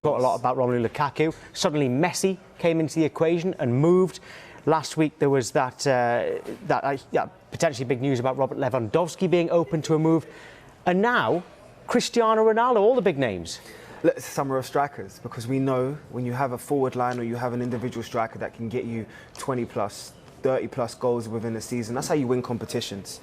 Talked a lot about Romelu Lukaku. Suddenly Messi came into the equation and moved. Last week there was that potentially big news about Robert Lewandowski being open to a move. And now Cristiano Ronaldo, all the big names. Let's summer of strikers, because we know when you have a forward line or you have an individual striker that can get you 20 plus, 30 plus goals within a season, that's how you win competitions.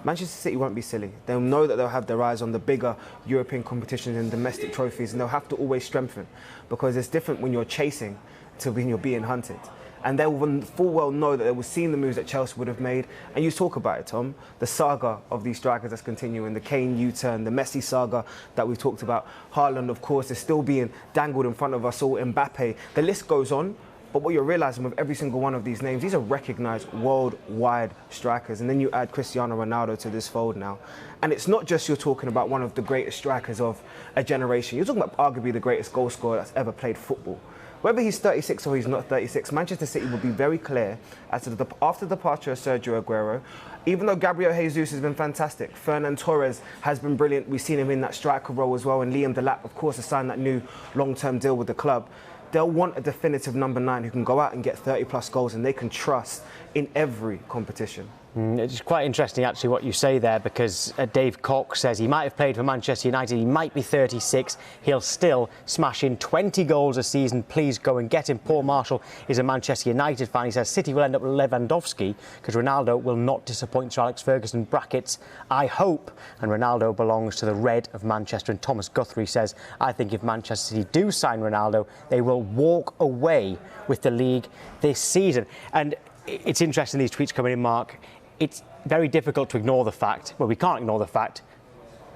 Manchester City won't be silly. They'll know that they'll have their eyes on the bigger European competitions and domestic trophies, and they'll have to always strengthen, because it's different when you're chasing to when you're being hunted. And they will full well know that they will see the moves that Chelsea would have made. And you talk about it, Tom, the saga of these strikers that's continuing, the Kane U-turn, the Messi saga that we've talked about. Haaland, of course, is still being dangled in front of us all. Mbappe, the list goes on. But what you're realising with every single one of these names, these are recognised worldwide strikers. And then you add Cristiano Ronaldo to this fold now. And it's not just you're talking about one of the greatest strikers of a generation. You're talking about arguably the greatest goal scorer that's ever played football. Whether he's 36 or he's not 36, Manchester City will be very clear as to after the departure of Sergio Aguero. Even though Gabriel Jesus has been fantastic, Fernan Torres has been brilliant. We've seen him in that striker role as well. And Liam Delap, of course, has signed that new long-term deal with the club. They'll want a definitive number 9 who can go out and get 30 plus goals and they can trust in every competition. It's quite interesting actually what you say there, because Dave Cox says he might have played for Manchester United, he might be 36, he'll still smash in 20 goals a season. Please go and get him. Paul Marshall is a Manchester United fan. He says City will end up with Lewandowski because Ronaldo will not disappoint. Sir Alex Ferguson brackets, I hope, and Ronaldo belongs to the red of Manchester. And Thomas Guthrie says, I think if Manchester City do sign Ronaldo, they will walk away with the league this season. And it's interesting these tweets coming in, Mark. It's very difficult to ignore the fact, well, we can't ignore the fact,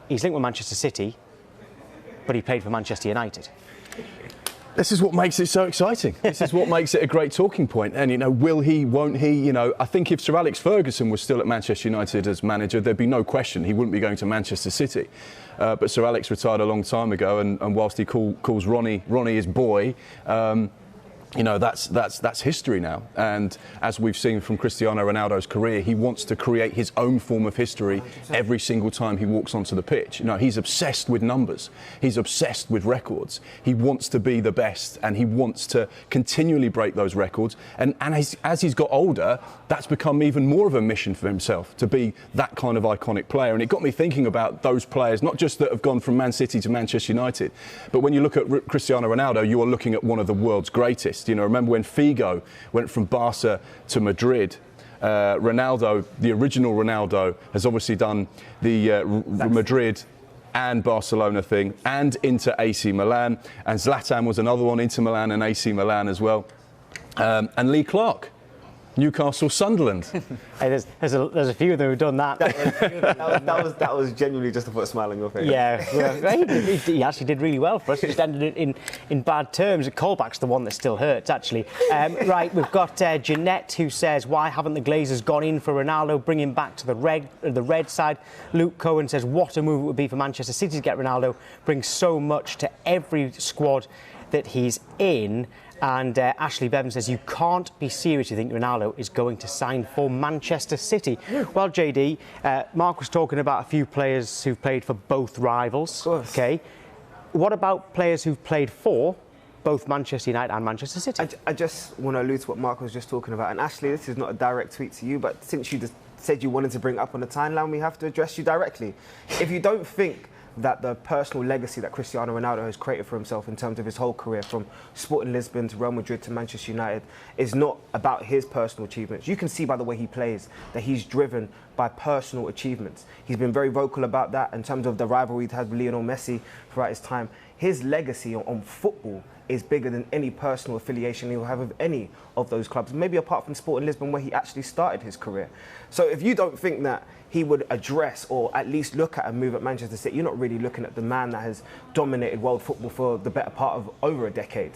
he's linked with Manchester City, but he played for Manchester United. This is what makes it so exciting. This is what makes it a great talking point. And, you know, will he, won't he? You know, I think if Sir Alex Ferguson was still at Manchester United as manager, there'd be no question he wouldn't be going to Manchester City. But Sir Alex retired a long time ago, and whilst he calls Ronnie his boy, you know, that's history now. And as we've seen from Cristiano Ronaldo's career, he wants to create his own form of history every single time he walks onto the pitch. You know, he's obsessed with numbers. He's obsessed with records. He wants to be the best, and he wants to continually break those records. And as he's got older, that's become even more of a mission for himself, to be that kind of iconic player. And it got me thinking about those players, not just that have gone from Man City to Manchester United, but when you look at Cristiano Ronaldo, you are looking at one of the world's greatest. You know, remember when Figo went from Barca to Madrid? Ronaldo, the original Ronaldo, has obviously done the Madrid and Barcelona thing, and into AC Milan. And Zlatan was another one, into Milan and AC Milan as well. And Lee Clark, Newcastle, Sunderland. Hey, there's a few of them who've done that. That was genuinely just to put a smile on your face. Yeah, well, he actually did really well for us. He just ended it in bad terms. Callback's the one that still hurts, actually. Right, we've got Jeanette, who says, why haven't the Glazers gone in for Ronaldo, bring him back to the red side? Luke Cohen says, what a move it would be for Manchester City to get Ronaldo, brings so much to every squad that he's in. And Ashley Bevan says, you can't be serious you think Ronaldo is going to sign for Manchester City. Well, JD, Mark was talking about a few players who've played for both rivals. Of course. OK. What about players who've played for both Manchester United and Manchester City? I just want to allude to what Mark was just talking about. And Ashley, this is not a direct tweet to you, but since you just said you wanted to bring it up on the timeline, we have to address you directly. If you don't think that the personal legacy that Cristiano Ronaldo has created for himself in terms of his whole career, from Sporting Lisbon to Real Madrid to Manchester United, is not about his personal achievements. You can see by the way he plays that he's driven by personal achievements. He's been very vocal about that in terms of the rivalry he had with Lionel Messi throughout his time. His legacy on football is bigger than any personal affiliation he'll have with any of those clubs, maybe apart from Sporting Lisbon, where he actually started his career. So if you don't think that he would address or at least look at a move at Manchester City, you're not really looking at the man that has dominated world football for the better part of over a decade.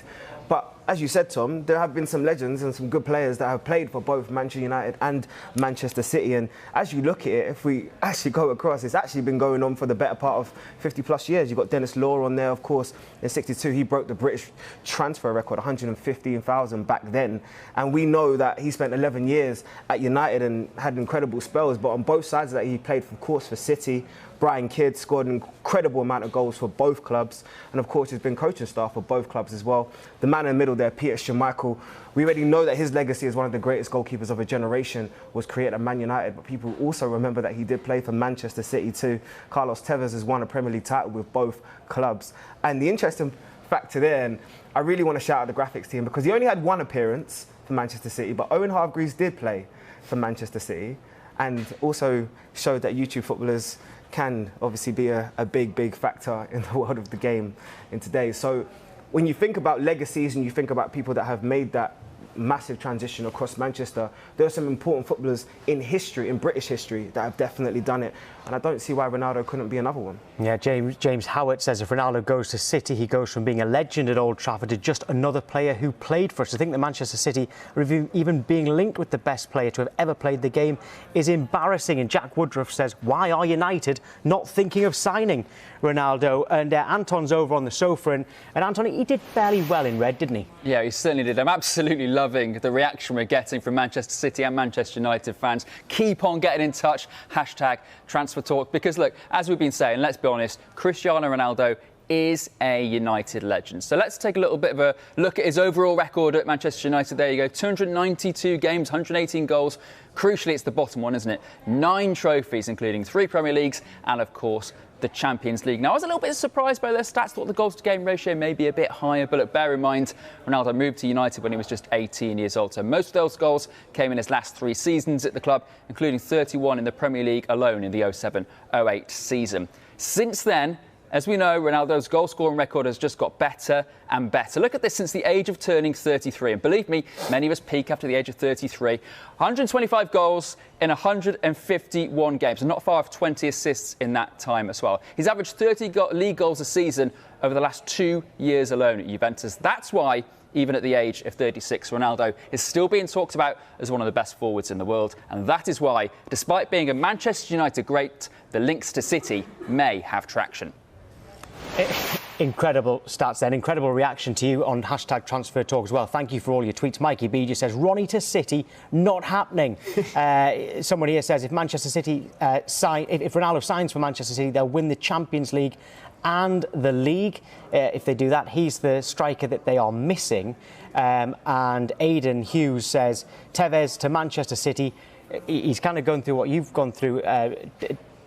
But as you said, Tom, there have been some legends and some good players that have played for both Manchester United and Manchester City. And as you look at it, if we actually go across, it's actually been going on for the better part of 50 plus years. You've got Dennis Law on there, of course, in '62. He broke the British transfer record, 115,000 back then. And we know that he spent 11 years at United and had incredible spells. But on both sides of that, he played, of course, for City, Brian Kidd scored an incredible amount of goals for both clubs. And of course, he's been coaching staff for both clubs as well. The man in the middle there, Peter Schmeichel, we already know that his legacy as one of the greatest goalkeepers of a generation was created at Man United, but people also remember that he did play for Manchester City too. Carlos Tevez has won a Premier League title with both clubs. And the interesting factor there, and I really want to shout out the graphics team, because he only had one appearance for Manchester City, but Owen Hargreaves did play for Manchester City, and also showed that YouTube footballers can obviously be a big factor in the world of the game in today. So when you think about legacies and you think about people that have made that massive transition across Manchester, there are some important footballers in history, in British history, that have definitely done it. And I don't see why Ronaldo couldn't be another one. Yeah, James Howard says if Ronaldo goes to City, he goes from being a legend at Old Trafford to just another player who played for us. I think that Manchester City, even being linked with the best player to have ever played the game, is embarrassing. And Jack Woodruff says, why are United not thinking of signing Ronaldo? And Anton's over on the sofa, and Anton, he did fairly well in red, didn't he? Yeah, he certainly did. I'm absolutely loving the reaction we're getting from Manchester City and Manchester United fans. Keep on getting in touch. Hashtag transfer talk. Because look, as we've been saying, let's be honest, Cristiano Ronaldo is a United legend. So let's take a little bit of a look at his overall record at Manchester United. There you go, 292 games, 118 goals. Crucially, it's the bottom one, isn't it? 9 trophies, including 3 Premier Leagues and, of course, the Champions League. Now, I was a little bit surprised by their stats. Thought the goals-to-game ratio may be a bit higher, but look, bear in mind, Ronaldo moved to United when he was just 18 years old. So most of those goals came in his last 3 seasons at the club, including 31 in the Premier League alone in the 07-08 season. Since then, as we know, Ronaldo's goal-scoring record has just got better and better. Look at this since the age of turning 33. And believe me, many of us peak after the age of 33. 125 goals in 151 games, and not far off 20 assists in that time as well. He's averaged 30 league goals a season over the last 2 years alone at Juventus. That's why, even at the age of 36, Ronaldo is still being talked about as one of the best forwards in the world. And that is why, despite being a Manchester United great, the links to City may have traction. Incredible stats then, incredible reaction to you on hashtag transfer talk as well. Thank you for all your tweets. Mikey B just says, Ronnie to City, not happening. Someone here says if Manchester City if Ronaldo signs for Manchester City, they'll win the Champions League and the league. If they do that, he's the striker that they are missing. And Aidan Hughes says, Tevez to Manchester City. He's kind of going through what you've gone through,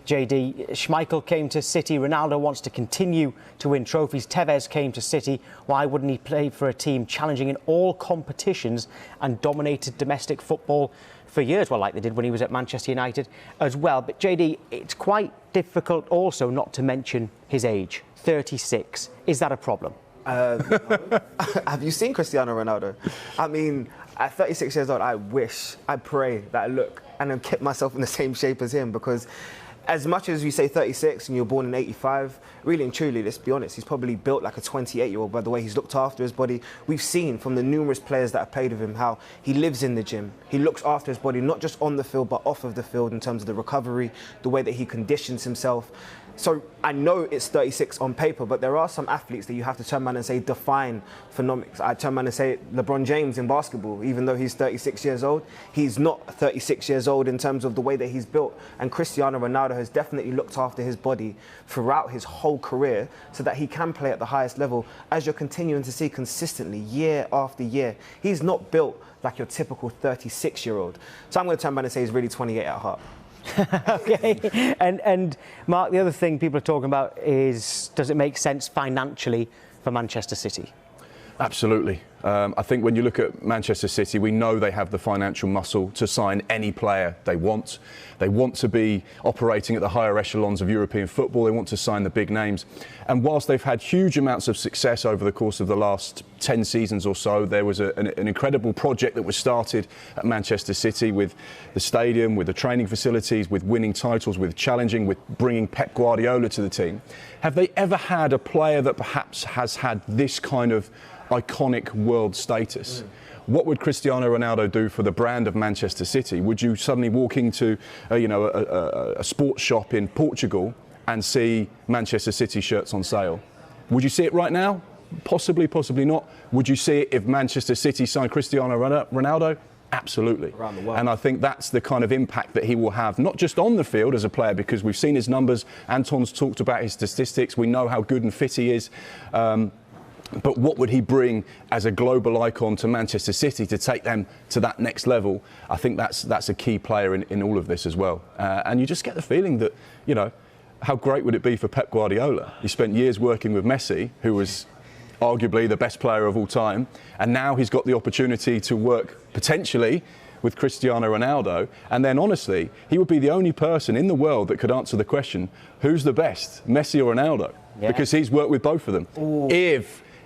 JD. Schmeichel came to City. Ronaldo wants to continue to win trophies. Tevez came to City. Why wouldn't he play for a team challenging in all competitions and dominated domestic football for years? Well, like they did when he was at Manchester United as well. But JD, it's quite difficult also not to mention his age, 36. Is that a problem? No. Have you seen Cristiano Ronaldo? I mean, at 36 years old, I pray that I look and then kept myself in the same shape as him, because as much as you say 36 and you're born in 85, really and truly, let's be honest, he's probably built like a 28-year-old by the way he's looked after his body. We've seen from the numerous players that have played with him how he lives in the gym. He looks after his body, not just on the field, but off of the field in terms of the recovery, the way that he conditions himself. So I know it's 36 on paper, but there are some athletes that you have to turn around and say define phenomics. I turn around and say LeBron James in basketball, even though he's 36 years old, he's not 36 years old in terms of the way that he's built. And Cristiano Ronaldo has definitely looked after his body throughout his whole career so that he can play at the highest level, as you're continuing to see consistently year after year. He's not built like your typical 36-year-old. So I'm going to turn around and say he's really 28 at heart. OK. And Mark, the other thing people are talking about is, does it make sense financially for Manchester City? Absolutely. I think when you look at Manchester City, we know they have the financial muscle to sign any player they want. They want to be operating at the higher echelons of European football. They want to sign the big names. And whilst they've had huge amounts of success over the course of the last 10 seasons or so, there was an incredible project that was started at Manchester City with the stadium, with the training facilities, with winning titles, with challenging, with bringing Pep Guardiola to the team. Have they ever had a player that perhaps has had this kind of iconic world status? What would Cristiano Ronaldo do for the brand of Manchester City? Would you suddenly walk into a sports shop in Portugal and see Manchester City shirts on sale? Would you see it right now? Possibly, possibly not. Would you see it if Manchester City signed Cristiano Ronaldo? Absolutely. Around the world. And I think that's the kind of impact that he will have, not just on the field as a player, because we've seen his numbers. Anton's talked about his statistics. We know how good and fit he is. But what would he bring as a global icon to Manchester City to take them to that next level? I think that's a key player in all of this as well. And you just get the feeling that, you know, how great would it be for Pep Guardiola? He spent years working with Messi, who was arguably the best player of all time, and now he's got the opportunity to work potentially with Cristiano Ronaldo. And then honestly, he would be the only person in the world that could answer the question, who's the best, Messi or Ronaldo? Yeah. Because he's worked with both of them. Ooh.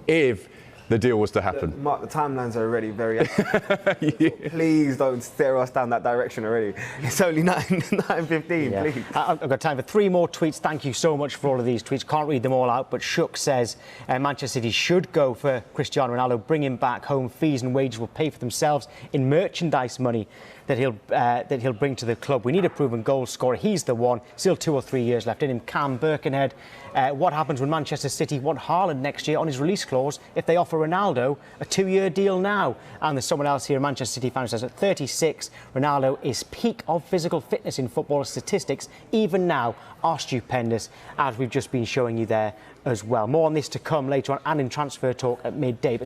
If the deal was to happen. Mark, the timelines are already very yeah. Please don't steer us down that direction already. It's only 9:15, yeah. Please. I've got time for 3 more tweets. Thank you so much for all of these tweets. Can't read them all out, but Shook says Manchester City should go for Cristiano Ronaldo, bring him back home. Fees and wages will pay for themselves in merchandise money that he'll bring to the club. We need a proven goal scorer. He's the one. Still 2 or 3 years left in him. Cam Birkenhead. What happens when Manchester City want Haaland next year on his release clause if they offer Ronaldo a 2-year deal now? And there's someone else here, a Manchester City fan, who says at 36, Ronaldo is peak of physical fitness in football. Statistics, even now, are stupendous, as we've just been showing you there as well. More on this to come later on and in Transfer Talk at midday. But